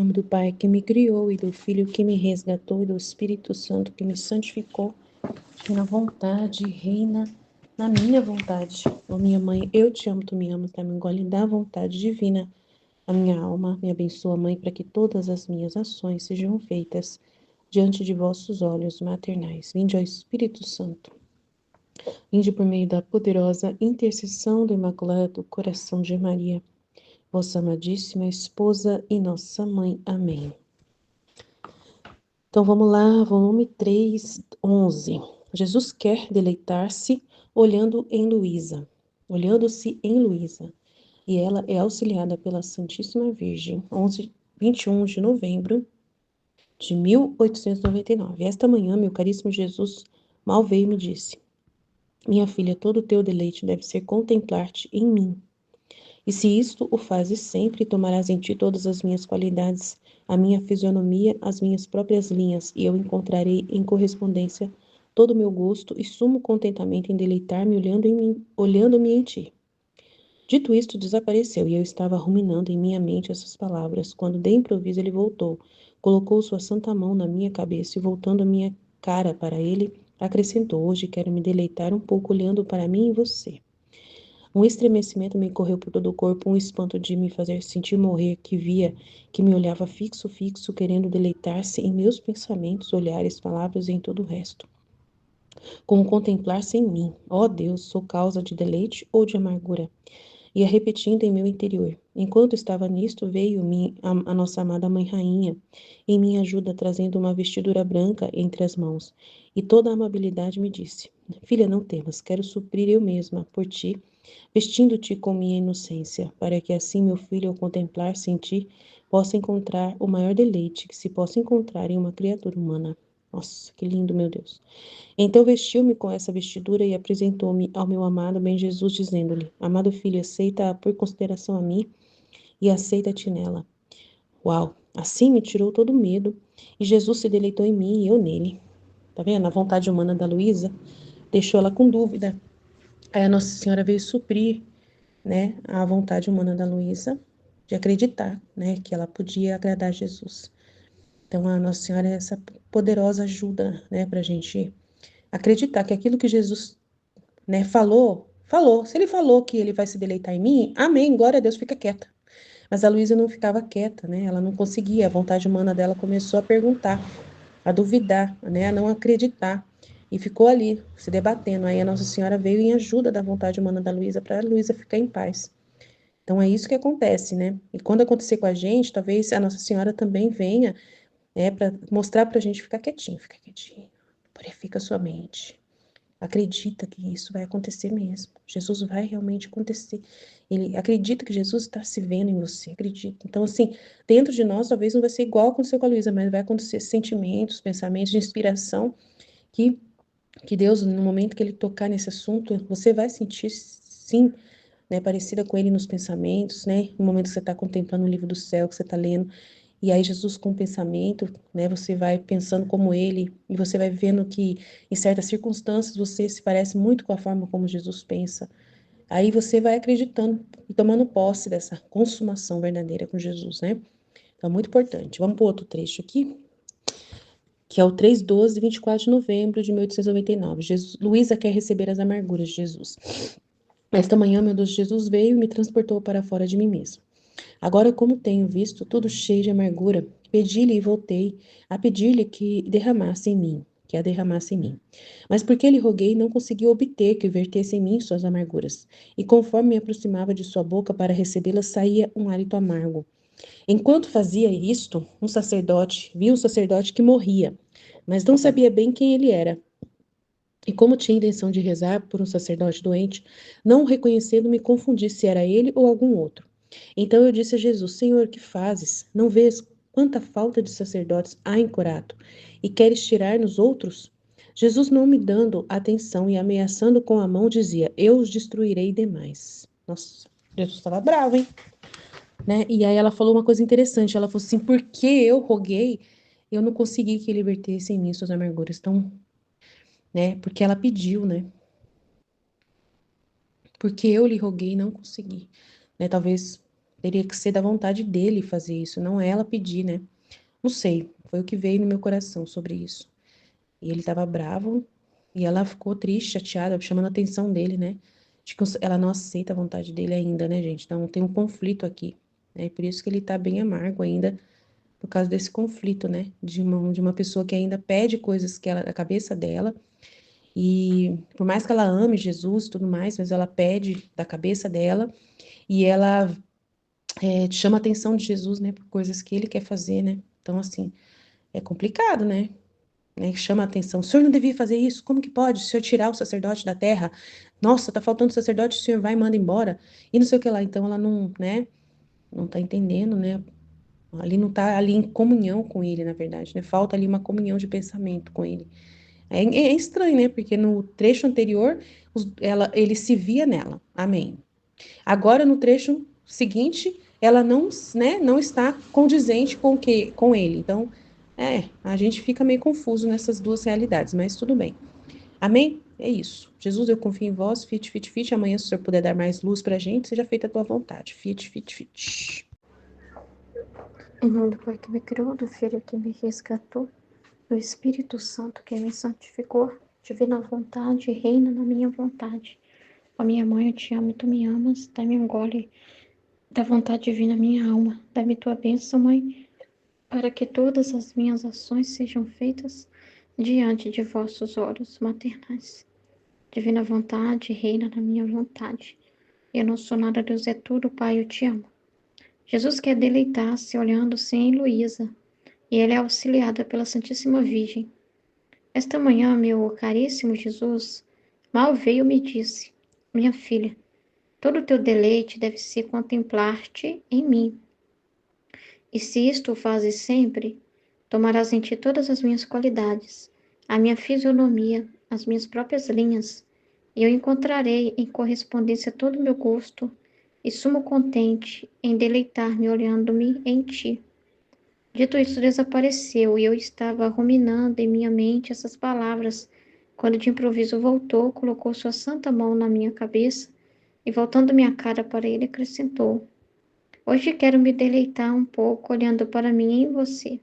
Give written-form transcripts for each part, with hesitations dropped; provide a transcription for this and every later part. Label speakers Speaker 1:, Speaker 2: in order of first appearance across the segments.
Speaker 1: Em nome do Pai que me criou, e do Filho que me resgatou, e do Espírito Santo que me santificou, que na vontade reina na minha vontade. Ó minha mãe, eu te amo, tu me amas, tá? Me engole da vontade divina. A minha alma me abençoa, Mãe, para que todas as minhas ações sejam feitas diante de vossos olhos maternais. Vinde ao Espírito Santo. Vinde por meio da poderosa intercessão do Imaculado Coração de Maria, vossa amadíssima esposa e nossa mãe. Amém. Então vamos lá, volume 3, 11. Jesus quer deleitar-se olhando-se em Luísa, e ela é auxiliada pela Santíssima Virgem. 21 de novembro de 1899. Esta manhã, meu caríssimo Jesus mal veio e me disse: minha filha, todo o teu deleite deve ser contemplar-te em mim. E se isto o fazes sempre, tomarás em ti todas as minhas qualidades, a minha fisionomia, as minhas próprias linhas, e eu encontrarei em correspondência todo o meu gosto e sumo contentamento em deleitar-me olhando-me em ti. Dito isto, desapareceu, e eu estava ruminando em minha mente essas palavras, quando de improviso ele voltou, colocou sua santa mão na minha cabeça e, voltando a minha cara para ele, acrescentou: hoje quero me deleitar um pouco olhando para mim e você. Um estremecimento me correu por todo o corpo, um espanto de me fazer sentir morrer, que via, que me olhava fixo, fixo, querendo deleitar-se em meus pensamentos, olhares, palavras e em todo o resto. Como contemplar-se em mim. Ó Deus, sou causa de deleite ou de amargura? Ia repetindo em meu interior. Enquanto estava nisto, veio-me a nossa amada Mãe Rainha, em minha ajuda, trazendo uma vestidura branca entre as mãos. E toda a amabilidade me disse: filha, não temas, quero suprir eu mesma por ti, vestindo-te com minha inocência, para que assim meu filho, ao contemplar-se em ti, possa encontrar o maior deleite que se possa encontrar em uma criatura humana. Nossa, que lindo, meu Deus. Então vestiu-me com essa vestidura e apresentou-me ao meu amado bem Jesus, dizendo-lhe: amado filho, aceita-a por consideração a mim e aceita-te nela. Uau! Assim me tirou todo o medo e Jesus se deleitou em mim e eu nele. Tá vendo? A vontade humana da Luísa deixou ela com dúvida. Aí a Nossa Senhora veio suprir, né, a vontade humana da Luísa de acreditar, né, que ela podia agradar a Jesus. Então a Nossa Senhora é essa poderosa ajuda, né, pra gente acreditar que aquilo que Jesus, né, falou. Se ele falou que ele vai se deleitar em mim, amém, glória a Deus, fica quieta. Mas a Luísa não ficava quieta, né? Ela não conseguia, a vontade humana dela começou a perguntar, a duvidar, né, a não acreditar. E ficou ali, se debatendo. Aí a Nossa Senhora veio em ajuda da vontade humana da Luísa para a Luísa ficar em paz. Então é isso que acontece, né? E quando acontecer com a gente, talvez a Nossa Senhora também venha, né, para mostrar para a gente fica quietinho, purifica sua mente. Acredita que isso vai acontecer mesmo. Jesus vai realmente acontecer. Ele acredita que Jesus está se vendo em você, acredita. Então, assim, dentro de nós, talvez não vai ser igual aconteceu com a Luísa, mas vai acontecer sentimentos, pensamentos de inspiração que, que Deus, no momento que Ele tocar nesse assunto, você vai sentir, sim, né, parecida com Ele nos pensamentos, né? No momento que você está contemplando o livro do céu, que você está lendo, e aí Jesus com o pensamento, né, você vai pensando como ele, e você vai vendo que em certas circunstâncias você se parece muito com a forma como Jesus pensa. Aí você vai acreditando e tomando posse dessa consumação verdadeira com Jesus, né? Então é muito importante. Vamos para outro trecho aqui, que é o 3:12, 24 de novembro de 1899. Luísa quer receber as amarguras de Jesus. Esta manhã, meu Deus, Jesus veio e me transportou para fora de mim mesmo. Agora, como tenho visto tudo cheio de amargura, pedi-lhe e voltei a pedir-lhe que derramasse em mim, que a derramasse em mim. Mas porque lhe roguei, não conseguiu obter que vertesse em mim suas amarguras. E conforme me aproximava de sua boca para recebê-las, saía um hálito amargo. Enquanto fazia isto, vi um sacerdote que morria, mas não sabia bem quem ele era. E como tinha intenção de rezar por um sacerdote doente, não o reconhecendo, me confundi se era ele ou algum outro. Então eu disse a Jesus: Senhor, que fazes? Não vês quanta falta de sacerdotes há em Corato? E queres tirar-nos outros? Jesus, não me dando atenção e ameaçando com a mão, dizia: eu os destruirei demais. Nossa, Jesus estava bravo, hein? Né? E aí ela falou uma coisa interessante. Ela falou assim: porque eu roguei, eu não consegui que ele vertesse em mim suas amarguras. Então, né? Porque ela pediu, né? Porque eu lhe roguei e não consegui. Né? Talvez Teria que ser da vontade dele fazer isso, não ela pedir, né? Não sei, foi o que veio no meu coração sobre isso. E ele estava bravo e ela ficou triste, chateada, chamando a atenção dele, né? De que ela não aceita a vontade dele ainda, né, gente? Então tem um conflito aqui, né? E por isso que ele tá bem amargo ainda, por causa desse conflito, né? De uma pessoa que ainda pede coisas que ela, da cabeça dela, e por mais que ela ame Jesus e tudo mais, mas ela pede da cabeça dela, e ela chama a atenção de Jesus, né? Por coisas que ele quer fazer, né? Então, assim, é complicado, né? Chama a atenção. O senhor não devia fazer isso? Como que pode? O senhor tirar o sacerdote da terra? Nossa, tá faltando sacerdote, o senhor vai e manda embora. E não sei o que lá. Então ela não, né? Não tá entendendo, né? Ali não tá ali em comunhão com ele, na verdade, né? Falta ali uma comunhão de pensamento com ele. É estranho, né? Porque no trecho anterior, ele se via nela. Amém. Agora, no trecho seguinte, ela não, né, não está condizente com ele. Então, a gente fica meio confuso nessas duas realidades, mas tudo bem. Amém? É isso. Jesus, eu confio em vós. Fit, fit, fit. Amanhã, se o Senhor puder dar mais luz pra gente, seja feita a tua vontade. Fit, fit, fit.
Speaker 2: Em nome do Pai que me criou, do Filho que me resgatou, do Espírito Santo que me santificou, divina vontade, reina na minha vontade. Ó minha mãe, eu te amo e tu me amas, dá-me um gole da vontade divina minha alma. Dá-me tua bênção, mãe, para que todas as minhas ações sejam feitas diante de vossos olhos maternais. Divina vontade, reina na minha vontade. Eu não sou nada, Deus é tudo, Pai, eu te amo. Jesus quer deleitar-se olhando-se em Luísa, e ela é auxiliada pela Santíssima Virgem. Esta manhã, meu caríssimo Jesus, mal veio me disse, minha filha, todo o teu deleite deve ser contemplar-te em mim. E se isto o fazes sempre, tomarás em ti todas as minhas qualidades, a minha fisionomia, as minhas próprias linhas, e eu encontrarei em correspondência todo o meu gosto e sumo contente em deleitar-me olhando-me em ti. Dito isso, desapareceu, e eu estava ruminando em minha mente essas palavras, quando de improviso voltou, colocou sua santa mão na minha cabeça, e voltando minha cara para ele, acrescentou: Hoje quero me deleitar um pouco olhando para mim em você.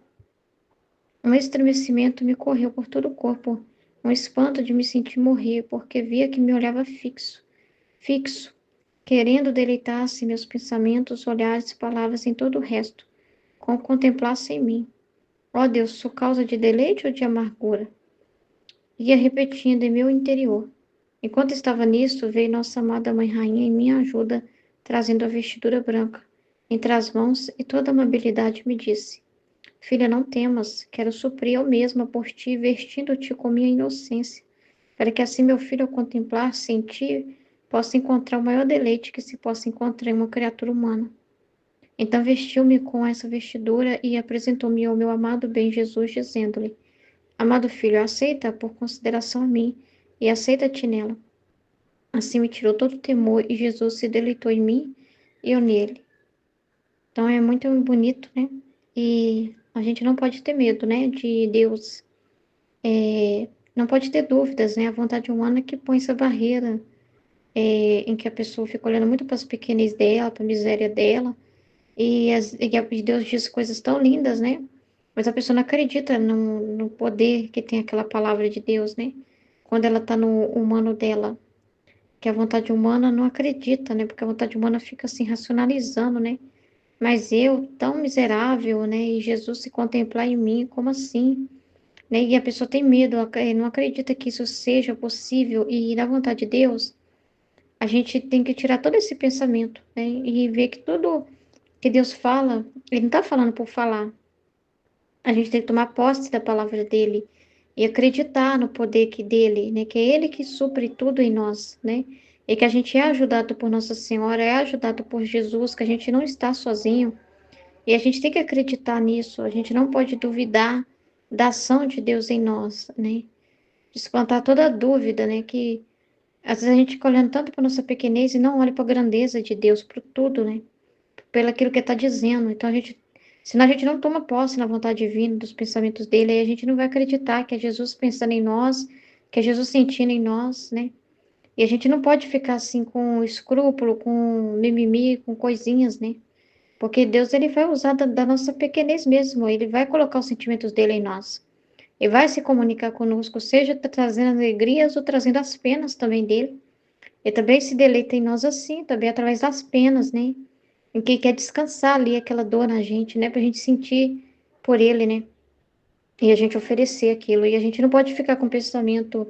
Speaker 2: Um estremecimento me correu por todo o corpo, um espanto de me sentir morrer, porque via que me olhava fixo, fixo, querendo deleitar-se meus pensamentos, olhares, palavras em todo o resto, como contemplasse em mim. Ó Deus, sou causa de deleite ou de amargura? Ia repetindo em meu interior. Enquanto estava nisto, veio nossa amada Mãe Rainha em minha ajuda, trazendo a vestidura branca entre as mãos, e toda amabilidade me disse: Filha, não temas, quero suprir eu mesma por ti, vestindo-te com minha inocência, para que assim meu filho, ao contemplar-se em ti, possa encontrar o maior deleite que se possa encontrar em uma criatura humana. Então vestiu-me com essa vestidura e apresentou-me ao meu amado bem Jesus, dizendo-lhe: Amado filho, aceita por consideração a mim, e aceita-te nela. Assim me tirou todo o temor, e Jesus se deleitou em mim e eu nele. Então é muito bonito, né? E a gente não pode ter medo, né, de Deus. Não pode ter dúvidas, né? A vontade humana que põe essa barreira, em que a pessoa fica olhando muito para as pequenez dela, para a miséria dela, e Deus diz coisas tão lindas, né? Mas a pessoa não acredita no poder que tem aquela palavra de Deus, né? Quando ela está no humano dela, que a vontade humana não acredita, né? Porque a vontade humana fica assim racionalizando, né? Mas eu, tão miserável, né? E Jesus se contemplar em mim, como assim? Né? E a pessoa tem medo, não acredita que isso seja possível. E na vontade de Deus, a gente tem que tirar todo esse pensamento, né? E ver que tudo que Deus fala, Ele não está falando por falar. A gente tem que tomar posse da palavra dele e acreditar no poder dele, né? Que é ele que supre tudo em nós, né? E que a gente é ajudado por Nossa Senhora, é ajudado por Jesus, que a gente não está sozinho. E a gente tem que acreditar nisso. A gente não pode duvidar da ação de Deus em nós, né? Espantar toda dúvida, né? Que às vezes a gente fica olhando tanto para nossa pequenez e não olha para a grandeza de Deus, por tudo, né? Pelo aquilo que está dizendo. Então senão a gente não toma posse na vontade divina dos pensamentos dele, aí a gente não vai acreditar que é Jesus pensando em nós, que é Jesus sentindo em nós, né? E a gente não pode ficar assim com escrúpulo, com mimimi, com coisinhas, né? Porque Deus, ele vai usar da nossa pequenez mesmo, ele vai colocar os sentimentos dele em nós. E vai se comunicar conosco, seja trazendo alegrias ou trazendo as penas também dele. Ele também se deleita em nós assim, também através das penas, né? Em que quer descansar ali aquela dor na gente, né? Pra gente sentir por ele, né? E a gente oferecer aquilo. E a gente não pode ficar com o pensamento,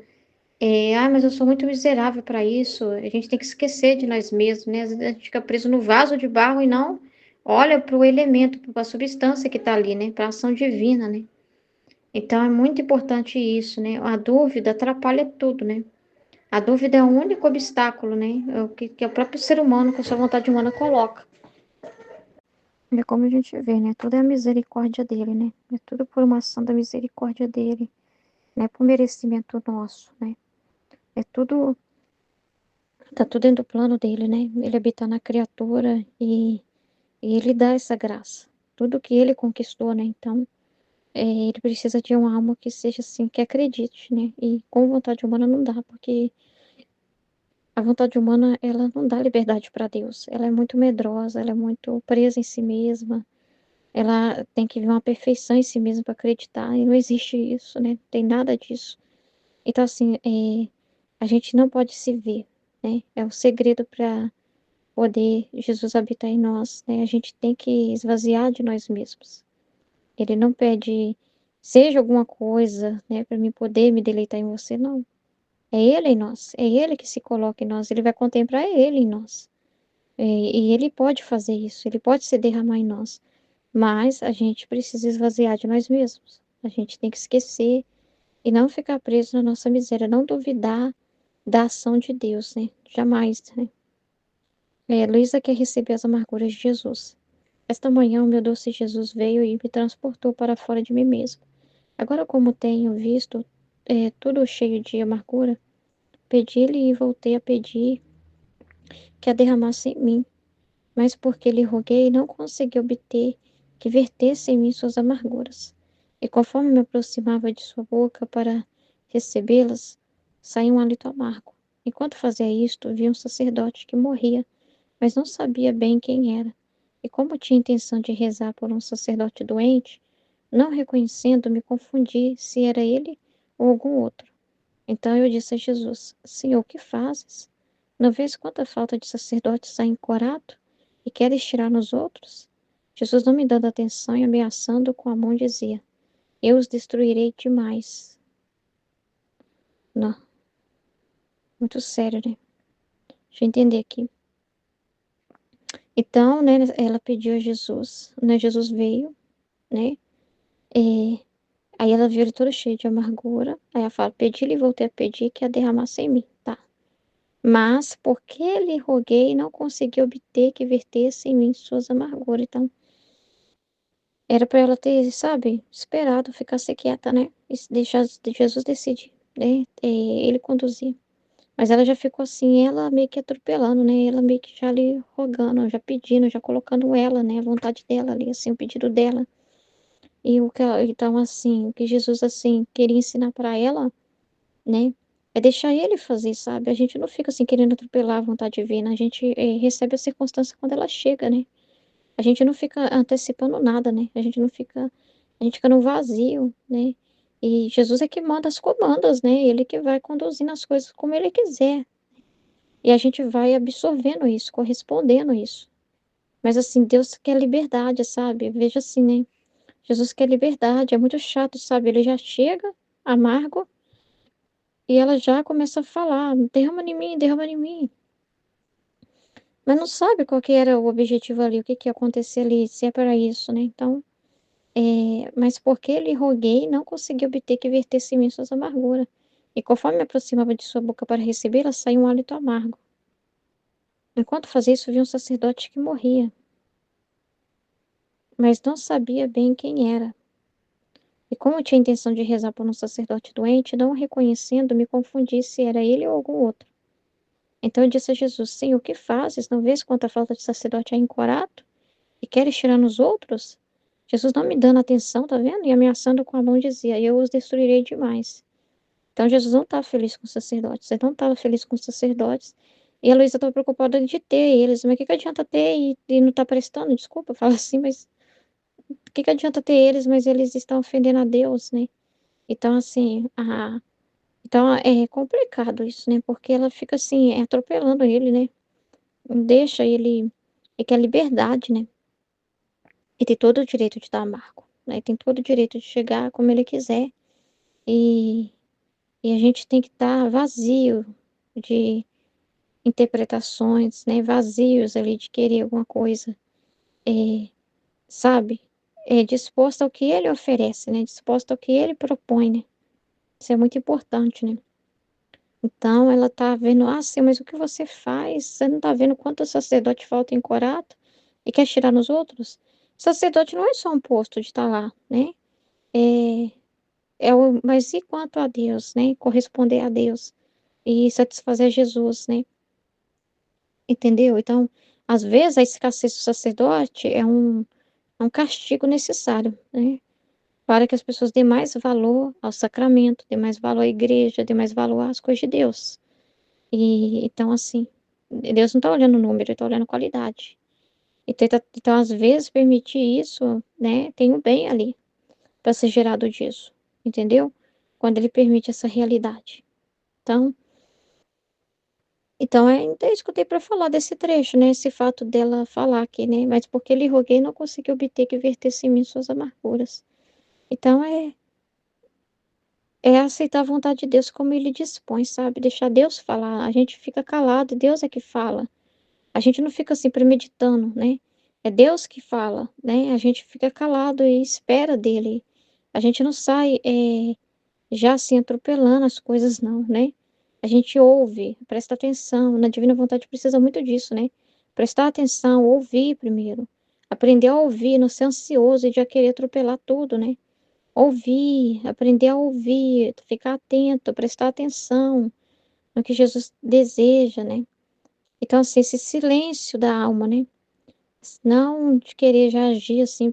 Speaker 2: mas eu sou muito miserável para isso. A gente tem que esquecer de nós mesmos, né? Às vezes a gente fica preso no vaso de barro e não olha para o elemento, para a substância que está ali, né? Para a ação divina, né? Então é muito importante isso, né? A dúvida atrapalha tudo, né? A dúvida é o único obstáculo, né? É o que o próprio ser humano, com a sua vontade humana, coloca. É como a gente vê, né? Tudo é a misericórdia dele, né? É tudo por uma ação da misericórdia dele, né? Por merecimento nosso, né? É tudo, tá tudo dentro do plano dele, né? Ele habita na criatura e ele dá essa graça. Tudo que ele conquistou, né? Então, ele precisa de uma alma que seja assim, que acredite, né? E com vontade humana não dá, porque a vontade humana, ela não dá liberdade para Deus. Ela é muito medrosa, ela é muito presa em si mesma. Ela tem que ver uma perfeição em si mesma para acreditar, e não existe isso, né? Não tem nada disso. Então, assim, a gente não pode se ver, né? É o segredo para poder Jesus habitar em nós, né? A gente tem que esvaziar de nós mesmos. Ele não pede, seja alguma coisa, né, para mim poder me deleitar em você, não. É Ele em nós, é Ele que se coloca em nós, Ele vai contemplar Ele em nós. E Ele pode fazer isso, Ele pode se derramar em nós, mas a gente precisa esvaziar de nós mesmos. A gente tem que esquecer e não ficar preso na nossa miséria, não duvidar da ação de Deus, né? Jamais, né? Luísa quer receber as amarguras de Jesus. Esta manhã, o meu doce Jesus veio e me transportou para fora de mim mesmo. Agora, como tenho visto tudo cheio de amargura, pedi-lhe e voltei a pedir que a derramasse em mim, mas porque lhe roguei, não consegui obter que vertesse em mim suas amarguras. E conforme me aproximava de sua boca para recebê-las, saía um hálito amargo. Enquanto fazia isto, vi um sacerdote que morria, mas não sabia bem quem era. E como tinha intenção de rezar por um sacerdote doente, não reconhecendo, me confundi se era ele ou algum outro. Então eu disse a Jesus: Senhor, o que fazes? Não vês quanta falta de sacerdotes há em Corato e queres tirar nos outros? Jesus, não me dando atenção e ameaçando com a mão, dizia: Eu os destruirei demais. Não, muito sério, né? Deixa eu entender aqui. Então, né, ela pediu a Jesus, né? Jesus veio, né? É, aí ela viu ele todo cheio de amargura. Aí ela fala: Pedi-lhe e voltei a pedir que a derramasse em mim. Tá. Mas, porque lhe roguei, não consegui obter que vertesse em mim suas amarguras. Então, era para ela ter, sabe, esperado, ficar quieta, né? E deixar Jesus decidir, né? Ele conduzir. Mas ela já ficou assim, ela meio que atropelando, né? Ela meio que já ali rogando, já pedindo, já colocando ela, né? A vontade dela ali, assim, o pedido dela. E o que ela, então, assim, o que Jesus, assim, queria ensinar para ela, né? É deixar ele fazer, sabe? A gente não fica assim querendo atropelar a vontade divina, a gente recebe a circunstância quando ela chega, né? A gente não fica antecipando nada, né? A gente fica no vazio, né? E Jesus é que manda as comandas, né? Ele que vai conduzindo as coisas como ele quiser. E a gente vai absorvendo isso, correspondendo isso. Mas assim, Deus quer liberdade, sabe? Veja assim, né? Jesus quer liberdade, é muito chato, sabe? Ele já chega amargo e ela já começa a falar: derrama em mim, derrama em mim. Mas não sabe qual que era o objetivo ali, o que que ia acontecer ali, se é para isso, né? Então, mas porque lhe roguei, não consegui obter que vertesse em mim suas amarguras. E conforme me aproximava de sua boca para recebê-la, saiu um hálito amargo. Enquanto fazia isso, vi um sacerdote que morria, mas não sabia bem quem era. E como tinha intenção de rezar por um sacerdote doente, não o reconhecendo, me confundi se era ele ou algum outro. Então eu disse a Jesus: Senhor, o que fazes? Não vês quanta falta de sacerdote há em Corato? E queres tirar nos outros? Jesus não me dando atenção, tá vendo? E ameaçando com a mão dizia: Eu os destruirei demais. Então Jesus não estava feliz com os sacerdotes. Ele não estava feliz com os sacerdotes. E a Luísa estava preocupada de ter eles, mas o que que adianta ter e não tá prestando? Desculpa falar assim, mas o que que adianta ter eles, mas eles estão ofendendo a Deus, né? Então, assim, então é complicado isso, né? Porque ela fica assim, atropelando ele, né? Não deixa ele, ele quer liberdade, né? E tem todo o direito de estar amargo, né? Tem todo o direito de chegar como ele quiser. E, e a gente tem que estar vazio de interpretações, né? Vazios ali de querer alguma coisa, é, sabe? Disposto ao que ele oferece, né? Disposto ao que ele propõe, né? Isso é muito importante, né? Então ela tá vendo, sim, mas o que você faz? Você não tá vendo quanto sacerdote falta em Corato e quer tirar nos outros? Sacerdote não é só um posto de estar lá, né? É, mas e quanto a Deus, né? Corresponder a Deus e satisfazer Jesus, né? Entendeu? Então, às vezes a escassez do sacerdote é um castigo necessário, né? Para que as pessoas dêem mais valor ao sacramento, dêem mais valor à igreja, dêem mais valor às coisas de Deus. E então, assim, Deus não está olhando o número, ele está olhando a qualidade. Então, às vezes, permitir isso, né, tem um bem ali para ser gerado disso, entendeu? Quando ele permite essa realidade. Então, então isso que eu tenho para falar desse trecho, né? Esse fato dela falar aqui, né? Mas porque lhe roguei, não consegui obter que vertesse em mim suas amarguras. Então, é aceitar a vontade de Deus como ele dispõe, sabe? Deixar Deus falar. A gente fica calado, Deus é que fala. A gente não fica assim premeditando, né? É Deus que fala, né? A gente fica calado e espera dele. A gente não sai já assim atropelando as coisas, não, né? A gente ouve, presta atenção. Na divina vontade precisa muito disso, né? Prestar atenção, ouvir primeiro. Aprender a ouvir, não ser ansioso e já querer atropelar tudo, né? Ouvir, aprender a ouvir, ficar atento, prestar atenção no que Jesus deseja, né? Então, assim, esse silêncio da alma, né? Não de querer já agir assim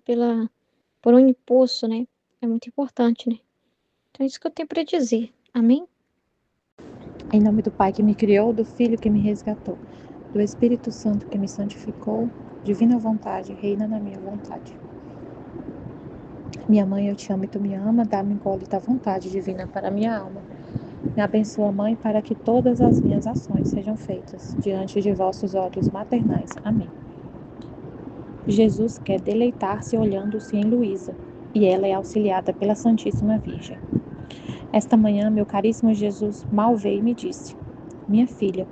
Speaker 2: por um impulso, né? É muito importante, né? Então, é isso que eu tenho para dizer. Amém?
Speaker 3: Em nome do Pai que me criou, do Filho que me resgatou, do Espírito Santo que me santificou, divina vontade, reina na minha vontade. Minha mãe, eu te amo e tu me ama, dá-me gole da vontade divina para minha alma. Me abençoa, Mãe, para que todas as minhas ações sejam feitas diante de vossos olhos maternais. Amém. Jesus quer deleitar-se olhando-se em Luísa, e ela é auxiliada pela Santíssima Virgem. Esta manhã, meu caríssimo Jesus mal veio e me disse: minha filha,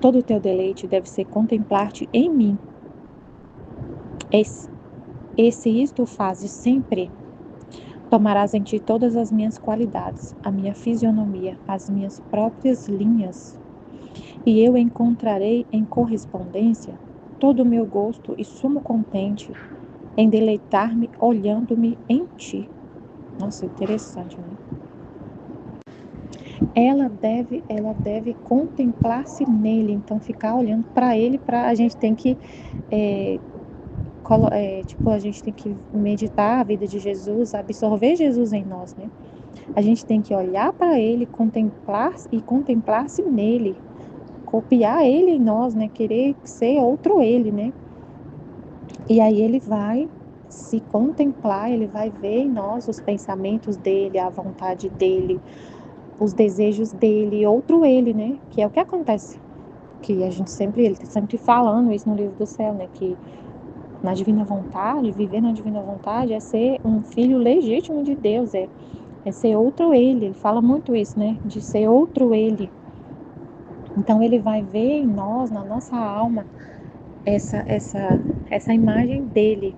Speaker 3: todo o teu deleite deve ser contemplar-te em mim. Se isto fazes sempre, tomarás em ti todas as minhas qualidades, a minha fisionomia, as minhas próprias linhas, e eu encontrarei em correspondência todo o meu gosto e sumo contente em deleitar-me olhando-me em ti. Nossa, interessante, né? Ela deve contemplar-se nele, então ficar olhando para ele, a gente tem que a gente tem que meditar a vida de Jesus, absorver Jesus em nós, né? A gente tem que olhar para ele, contemplar-se nele, copiar ele em nós, né? Querer ser outro ele, né? E aí ele vai se contemplar, ele vai ver em nós os pensamentos dele, a vontade dele, os desejos dele, outro ele, né? Que é o que acontece. Que ele está sempre falando isso no livro do céu, né? Que na divina vontade, viver na divina vontade é ser um filho legítimo de Deus, é ser outro ele. Ele fala muito isso, né? De ser outro ele. Então ele vai ver em nós, na nossa alma, essa imagem dele.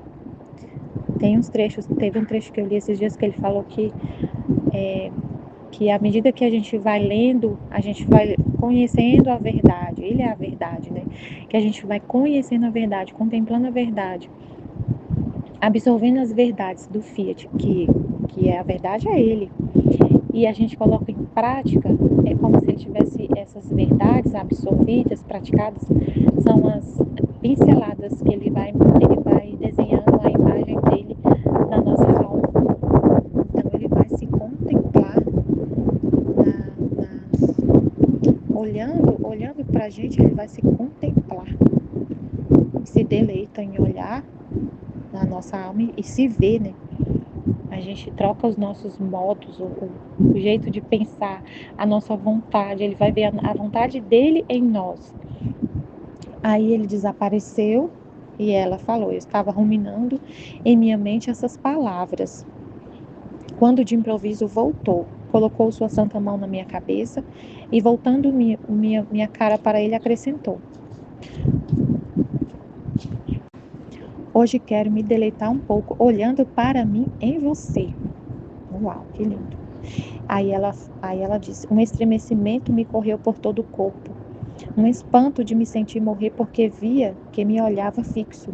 Speaker 3: Teve um trecho que eu li esses dias que ele falou que à medida que a gente vai lendo, a gente vai conhecendo a verdade. Ele é a verdade, né? Que a gente vai conhecendo a verdade, contemplando a verdade, absorvendo as verdades do Fiat, que é a verdade, é ele. E a gente coloca em prática, é como se ele tivesse essas verdades absorvidas, praticadas, são as pinceladas que ele vai desenhando a imagem dele na nossa alma. Então ele vai se contemplar olhando para a gente, ele vai se contemplar, se deleita em olhar na nossa alma e se ver, né? A gente troca os nossos modos, o jeito de pensar, a nossa vontade. Ele vai ver a vontade dele em nós. Aí ele desapareceu e ela falou: eu estava ruminando em minha mente essas palavras. Quando de improviso voltou, colocou sua santa mão na minha cabeça e, voltando minha cara para ele, acrescentou: hoje quero me deleitar um pouco olhando para mim em você. Uau, que lindo. Aí ela disse: um estremecimento me correu por todo o corpo, um espanto de me sentir morrer porque via que me olhava fixo.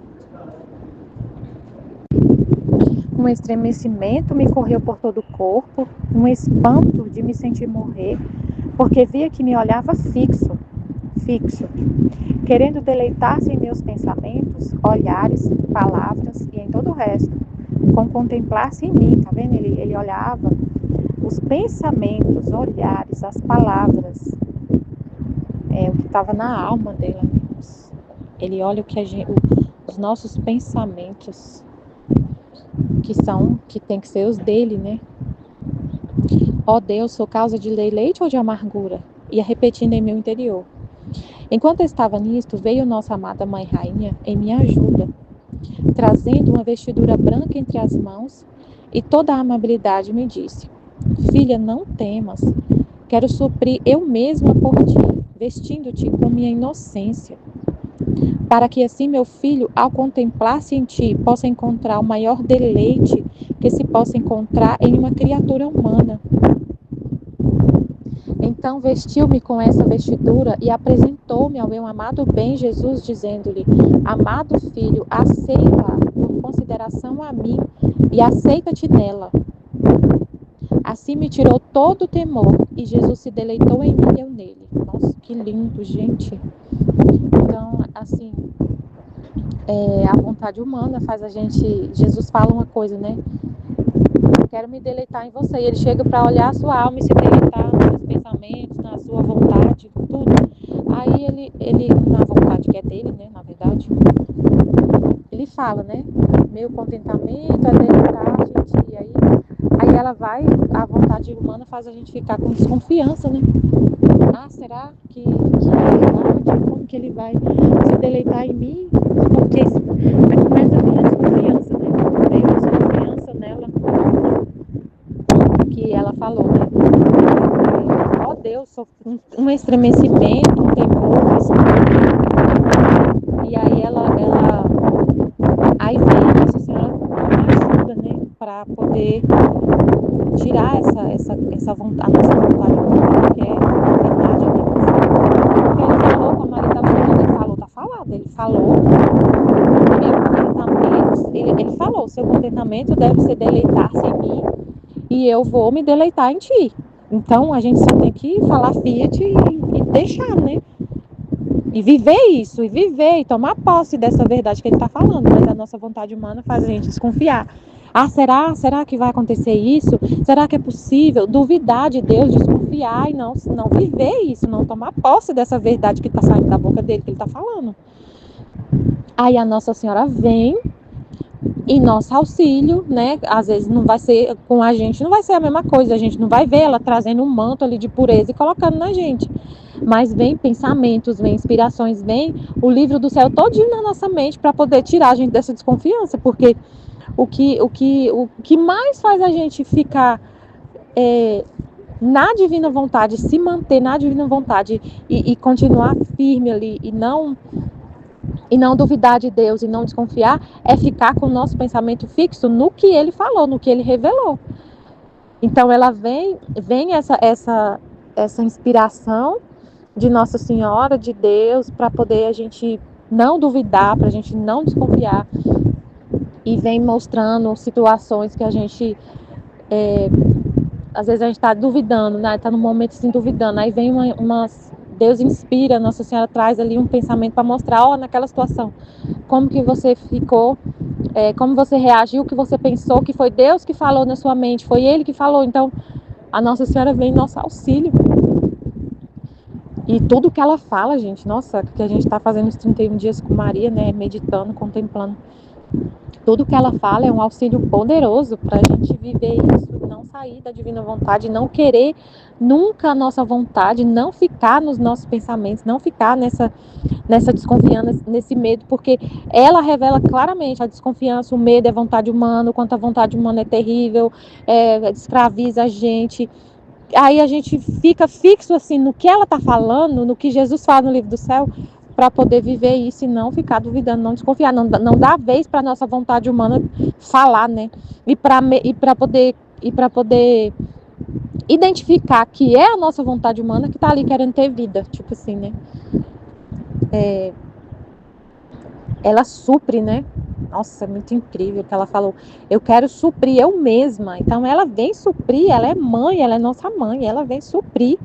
Speaker 3: Um estremecimento me correu por todo o corpo, um espanto de me sentir morrer porque via que me olhava fixo, querendo deleitar-se em meus pensamentos, olhares, palavras e em todo o resto, com contemplar-se em mim, tá vendo? Ele olhava os pensamentos, olhares, as palavras, o que estava na alma dela. Ele olha o que os nossos pensamentos, que tem que ser os dele, né? Ó Deus, sou causa de deleite ou de amargura? Ia repetindo em meu interior. Enquanto eu estava nisto, veio nossa amada Mãe Rainha em minha ajuda, trazendo uma vestidura branca entre as mãos, e toda a amabilidade me disse: filha, não temas, quero suprir eu mesma por ti, vestindo-te com minha inocência, para que assim meu filho, ao contemplar-se em ti, possa encontrar o maior deleite que se possa encontrar em uma criatura humana. Então vestiu-me com essa vestidura e apresentou-me ao meu amado bem Jesus, dizendo-lhe: amado filho, aceita-a por consideração a mim e aceita-te nela. Assim me tirou todo o temor e Jesus se deleitou em mim e eu nele. Nossa, que lindo, gente. Então, assim, a vontade humana faz a gente... Jesus fala uma coisa, né? Quero me deleitar em você. E ele chega para olhar a sua alma e se deleitar nos seus pensamentos, na sua vontade, tudo. Aí ele na vontade que é dele, né? Na verdade, ele fala, né? Meu contentamento é deleitar-te em ti. Aí ela vai, a vontade humana faz a gente ficar com desconfiança, né? Ah, será que é verdade? Como que ele vai se deleitar em mim? Porque aí começa a vir a desconfiança, né? Veio a desconfiança nela, que ela falou, né? Ó Deus, sofri um estremecimento, um temor, um espanto. E aí aí vem a Nossa Senhora com ajuda, né? Para poder tirar essa vontade, a nossa vontade, que é a verdade, né? Porque ele falou, como a Maria estava falando, ele falou, tá falado, ele falou, meu contentamento, ele falou, seu contentamento deve ser deleitar-se em mim e eu vou me deleitar em ti. Então a gente só tem que falar fiat e deixar, né? E viver isso, e tomar posse dessa verdade que ele está falando, mas a nossa vontade humana faz a gente desconfiar. Ah, será que vai acontecer isso? Será que é possível? Duvidar de Deus, desconfiar e não viver isso, não tomar posse dessa verdade que está saindo da boca dele, que ele está falando. Aí a Nossa Senhora vem em nosso auxílio, né? Às vezes não vai ser com a gente, não vai ser a mesma coisa, a gente não vai ver ela trazendo um manto ali de pureza e colocando na gente. Mas vem pensamentos, vem inspirações, vem o livro do céu todinho na nossa mente para poder tirar a gente dessa desconfiança, porque o que mais faz a gente ficar na divina vontade, se manter na divina vontade e continuar firme ali e não duvidar de Deus e não desconfiar, é ficar com o nosso pensamento fixo no que ele falou, no que ele revelou. Então ela vem essa inspiração de Nossa Senhora, de Deus, para poder a gente não duvidar, para a gente não desconfiar, e vem mostrando situações que a gente às vezes a gente está duvidando, né? Está num momento assim duvidando, aí vem Deus inspira, Nossa Senhora traz ali um pensamento para mostrar, naquela situação, como que você ficou, como você reagiu, o que você pensou, que foi Deus que falou na sua mente, foi Ele que falou. Então a Nossa Senhora vem em nosso auxílio. E tudo que ela fala, gente, nossa, que a gente está fazendo os 31 dias com Maria, né, meditando, contemplando. Tudo que ela fala é um auxílio poderoso para a gente viver isso, não sair da divina vontade, não querer nunca a nossa vontade, não ficar nos nossos pensamentos, não ficar nessa desconfiança, nesse medo, porque ela revela claramente a desconfiança, o medo é vontade humana, o quanto a vontade humana é terrível, escraviza a gente. Aí a gente fica fixo assim no que ela está falando, no que Jesus fala no livro do céu, para poder viver isso e não ficar duvidando, não desconfiar, não dar vez para nossa vontade humana falar, né? E para poder identificar que é a nossa vontade humana que está ali querendo ter vida, tipo assim, né? Ela supre, né? Nossa, é muito incrível o que ela falou. Eu quero suprir eu mesma. Então ela vem suprir, ela é mãe, ela é nossa mãe, ela vem suprir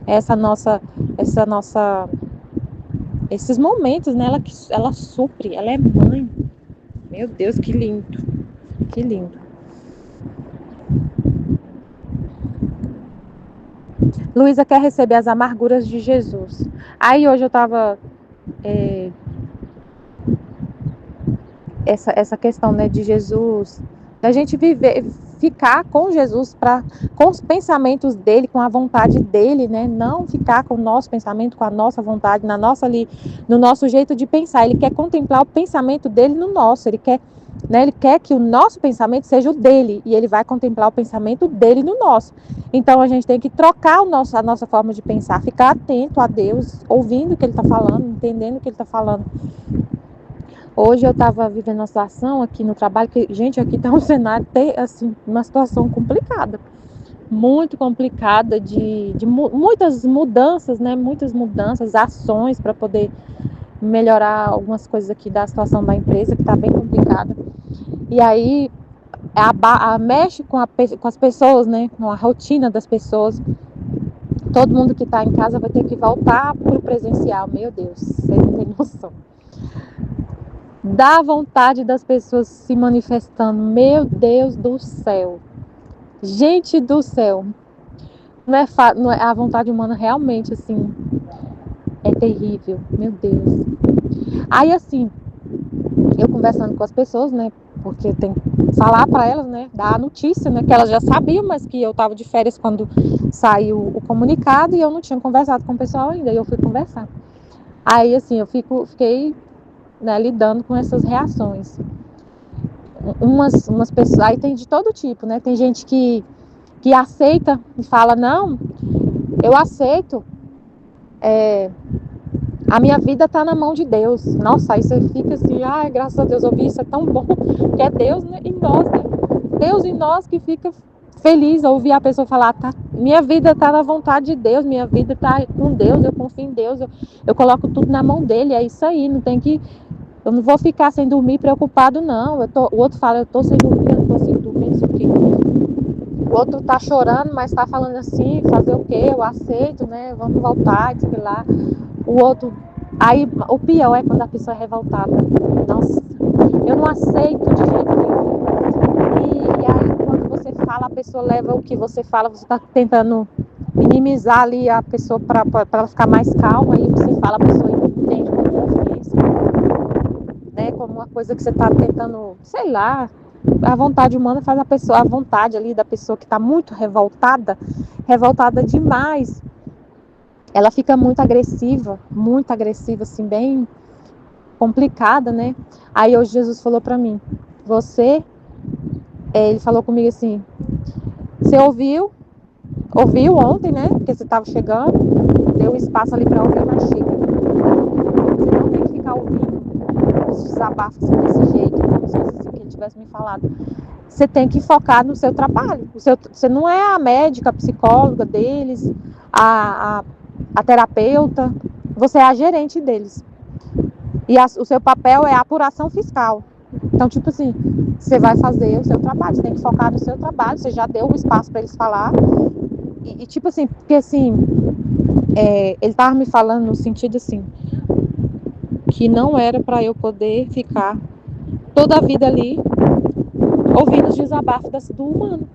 Speaker 3: essa nossa esses momentos, né? Ela supre, ela é mãe. Meu Deus, que lindo. Que lindo. Luísa quer receber as amarguras de Jesus. Aí hoje eu tava essa questão, né, de Jesus, da gente ficar com Jesus, com os pensamentos dele, com a vontade dele, né, não ficar com o nosso pensamento, com a nossa vontade, no nosso jeito de pensar. Ele quer contemplar o pensamento dele no nosso, ele quer que o nosso pensamento seja o dele, e ele vai contemplar o pensamento dele no nosso. Então a gente tem que trocar a nossa forma de pensar, ficar atento a Deus, ouvindo o que ele está falando, entendendo o que ele está falando. Hoje eu estava vivendo uma situação aqui no trabalho, que, gente, aqui está um cenário, assim, uma situação complicada, muito complicada, de muitas mudanças, né? Muitas mudanças, ações para poder melhorar algumas coisas aqui da situação da empresa, que está bem complicada. E aí mexe com as pessoas, né? Com a rotina das pessoas. Todo mundo que está em casa vai ter que voltar para o presencial. Meu Deus, vocês não têm noção. Dá vontade das pessoas se manifestando. Meu Deus do céu. Gente do céu. Não é a vontade humana realmente, assim, é terrível. Meu Deus. Aí, assim, eu conversando com as pessoas, né? Porque tem que falar para elas, né? Dar a notícia, né? Que elas já sabiam, mas que eu estava de férias quando saiu o comunicado e eu não tinha conversado com o pessoal ainda. E eu fui conversar. Aí, assim, fiquei, né, lidando com essas reações. Umas pessoas, aí tem de todo tipo, né? Tem gente que aceita e fala, não, eu aceito, a minha vida tá na mão de Deus. Nossa, aí você fica assim, ai, graças a Deus, ouvir isso é tão bom, que é Deus, né, em nós, né? Deus em nós que fica feliz a ouvir a pessoa falar, tá, minha vida tá na vontade de Deus, minha vida tá com Deus, eu confio em Deus, eu coloco tudo na mão dele, é isso aí, eu não vou ficar sem dormir preocupado, não. O outro fala, eu tô sem dormir, eu não consigo dormir, isso aqui. O outro tá chorando, mas tá falando assim, fazer o quê? Eu aceito, né? Vamos voltar, sei lá. O outro... Aí, o pior é quando a pessoa é revoltada. Nossa, eu não aceito de jeito nenhum. E aí, quando você fala, a pessoa leva o que você fala, você tá tentando minimizar ali a pessoa para ela ficar mais calma, e você fala, a pessoa entende como ofensa, né? Como uma coisa que você tá tentando, sei lá, a vontade humana faz a vontade ali da pessoa que está muito revoltada demais, ela fica muito agressiva, assim, bem complicada, né? Aí hoje Jesus falou para mim, ele falou comigo assim, você ouviu ontem, né? Porque você estava chegando, deu espaço ali para ouvir, mas chega. Você não tem que ficar ouvindo os desabafos desse jeito, como se ele tivesse me falado. Você tem que focar no seu trabalho. Você não é a médica, a psicóloga deles, a terapeuta, você é a gerente deles. E o seu papel é a apuração fiscal. Então, tipo assim, você vai fazer o seu trabalho, você tem que focar no seu trabalho, você já deu o espaço para eles falar. E tipo assim, porque assim, ele tava me falando no sentido assim, que não era para eu poder ficar toda a vida ali ouvindo os desabafos do humano.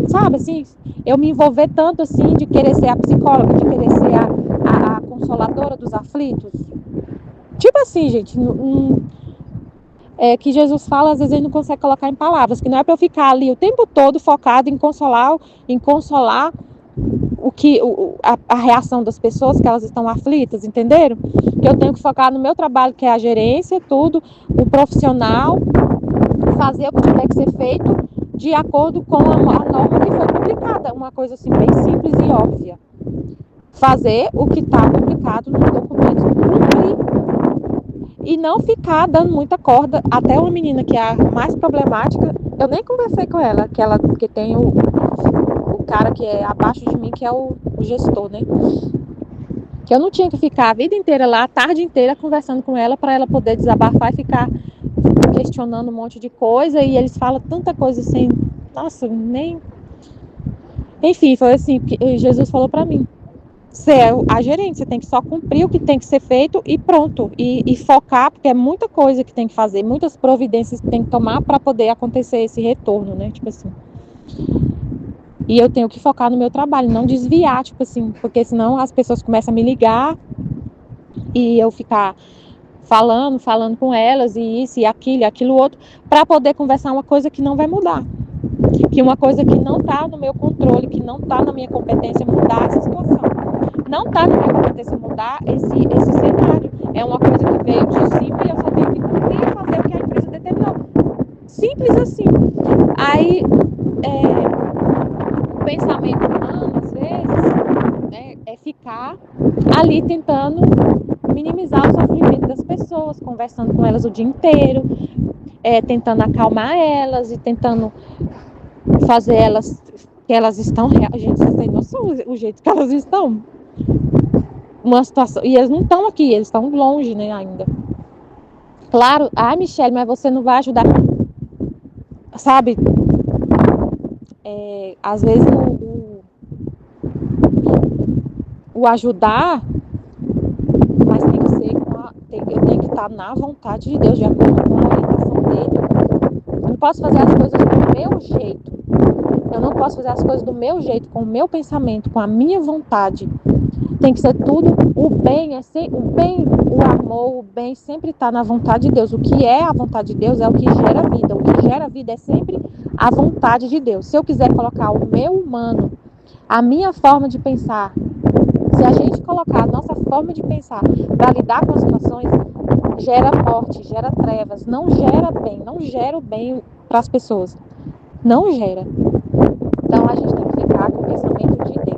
Speaker 3: sabe, assim, eu me envolver tanto, assim, de querer ser a psicóloga, de querer ser a consoladora dos aflitos. Tipo assim, gente, que Jesus fala, às vezes ele não consegue colocar em palavras, que não é para eu ficar ali o tempo todo focado em consolar a reação das pessoas, que elas estão aflitas, entenderam? Que eu tenho que focar no meu trabalho, que é a gerência, tudo, o profissional, fazer o que tiver que ser feito de acordo com a norma que foi publicada, uma coisa assim bem simples e óbvia. Fazer o que está publicado no documento, cumprir. E não ficar dando muita corda. Até uma menina que é a mais problemática, eu nem conversei com ela, que tem o cara que é abaixo de mim, que é o gestor, né? Que eu não tinha que ficar a vida inteira lá, a tarde inteira, conversando com ela, para ela poder desabafar e ficar questionando um monte de coisa. E eles falam tanta coisa assim, nossa, nem... Enfim, foi assim que Jesus falou para mim. Você é a gerente, você tem que só cumprir o que tem que ser feito e pronto. E focar, porque é muita coisa que tem que fazer, muitas providências que tem que tomar para poder acontecer esse retorno, né? Tipo assim. E eu tenho que focar no meu trabalho, não desviar, tipo assim, porque senão as pessoas começam a me ligar e eu ficar falando com elas, e isso, e aquilo outro, para poder conversar uma coisa que não vai mudar. Que uma coisa que não está no meu controle, que não está na minha competência mudar essa situação. Não está na minha competência mudar esse cenário. É uma coisa que veio de cima e eu só tenho que cumprir e fazer o que a empresa determinou. Simples assim. Aí, o pensamento humano, às vezes, né, é ficar ali tentando minimizar o sofrimento das pessoas, conversando com elas o dia inteiro, tentando acalmar elas e tentando fazer elas que elas estão... Gente, vocês têm noção o jeito que elas estão? Uma situação... E eles não estão aqui, eles estão longe, né, ainda. Claro, Michelle, mas você não vai ajudar, sabe? Às vezes o ajudar, mas tem que ser eu tenho que estar na vontade de Deus, de acordo com a orientação dele. Eu não posso fazer as coisas do meu jeito. Eu não posso fazer as coisas do meu jeito, com o meu pensamento, com a minha vontade. Tem que ser tudo o bem, o amor, o bem sempre está na vontade de Deus. O que é a vontade de Deus é o que gera vida. O que gera vida é sempre a vontade de Deus. Se eu quiser colocar o meu humano, a minha forma de pensar, se a gente colocar a nossa forma de pensar para lidar com as situações, gera morte, gera trevas, não gera bem, não gera o bem para as pessoas. Não gera. Então a gente tem que ficar com o pensamento de Deus.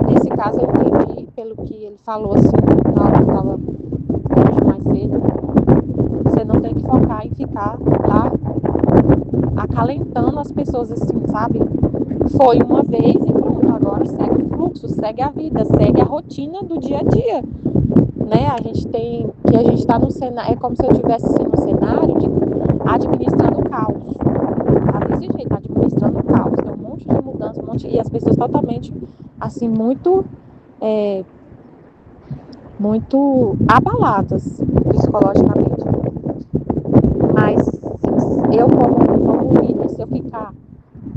Speaker 3: Nesse caso eu entendi pelo que ele falou assim, na hora que eu estava hoje mais cedo. Você não tem que focar em ficar lá acalentando as pessoas assim, sabe? Foi uma vez e pronto, agora segue o fluxo, segue a vida, segue a rotina do dia a dia. Né? A gente está num cenário, é como se eu estivesse assim, num cenário de administrando o caos. Tá desse jeito, administrando o caos. Tem um monte de mudança, e as pessoas totalmente assim, muito abaladas psicologicamente. Mas eu como líder, se eu ficar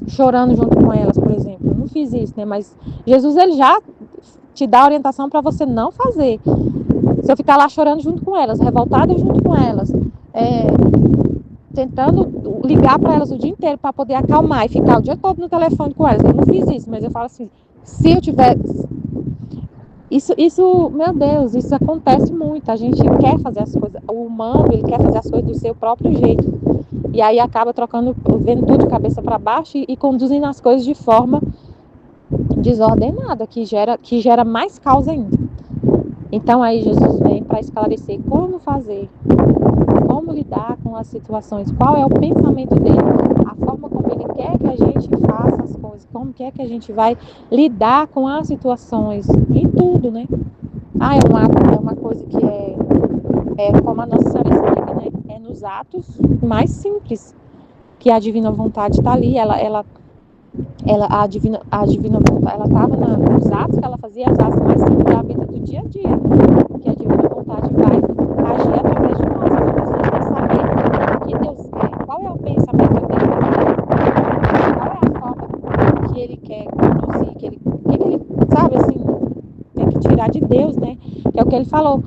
Speaker 3: chorando junto com elas, por exemplo, eu não fiz isso, né? Mas Jesus, ele já te dá orientação para você não fazer. Se eu ficar lá chorando junto com elas, revoltada junto com elas, tentando ligar para elas o dia inteiro para poder acalmar e ficar o dia todo no telefone com elas, eu não fiz isso, mas eu falo assim, se eu tiver... Isso, meu Deus, isso acontece muito. A gente quer fazer as coisas, o humano, ele quer fazer as coisas do seu próprio jeito. E aí acaba vendo tudo de cabeça para baixo e conduzindo as coisas de forma desordenada, que gera mais caos ainda. Então aí Jesus vem para esclarecer como fazer, como lidar com as situações, qual é o pensamento dele, a forma como ele quer que a gente faça as coisas, como que é que a gente vai lidar com as situações, em tudo, né? É uma coisa que como a Nossa Senhora explica, né? É nos atos mais simples que a divina vontade está ali, a divina vontade, ela estava nos atos que ela fazia, os atos mais simples da vida do dia a dia, que a divina vontade vai agir através de nós. Então, a gente tem que saber o que Deus quer, qual é o pensamento dele, Porque ele falou,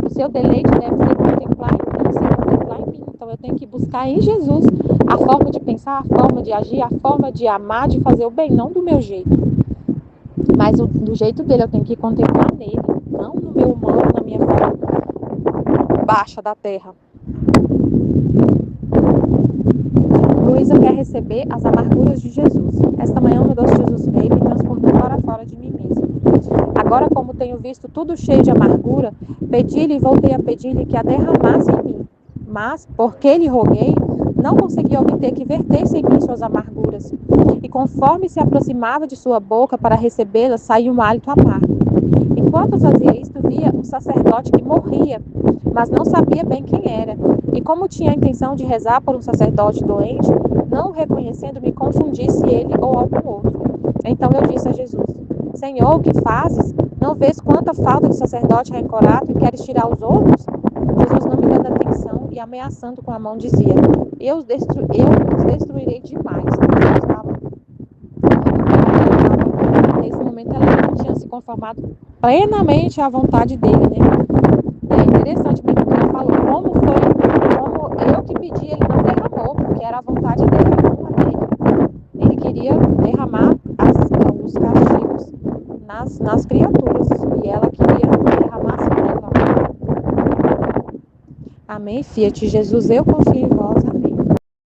Speaker 3: o seu deleite deve ser contemplar em mim, ser contemplar em mim. Então eu tenho que buscar em Jesus a forma de pensar, a forma de agir, a forma de amar, de fazer o bem, não do meu jeito. Mas do jeito dele eu tenho que contemplar nele, não no meu humano, na minha forma baixa da terra. Luísa quer receber as amarguras de Jesus. Esta manhã o meu doce Jesus veio e me transportou para fora de mim mesma. Agora, como tenho visto tudo cheio de amargura, pedi-lhe e voltei a pedir-lhe que a derramasse em mim. Mas, porque lhe roguei, não consegui obter que vertesse em mim suas amarguras. E conforme se aproximava de sua boca para recebê-las, saía um hálito amargo. Enquanto fazia isto, via um sacerdote que morria, mas não sabia bem quem era. E como tinha a intenção de rezar por um sacerdote doente, não o reconhecendo, me confundi se ele ou algum outro. Então eu disse a Jesus: Senhor, o que fazes? Não vês quanta falta de sacerdote rancorado e queres tirar os outros? Jesus, não me dando atenção e ameaçando com a mão, dizia: Eu os destruirei demais. Nesse momento ela não tinha se conformado plenamente à vontade dele, né? É interessante porque ele falou como eu que pedi, ele não derramou, porque era a vontade dele, não a dele. Ele queria derramar os castigos nas criaturas, e ela queria derramar assim nela. Amém, Fiat. Jesus, eu confio em vós.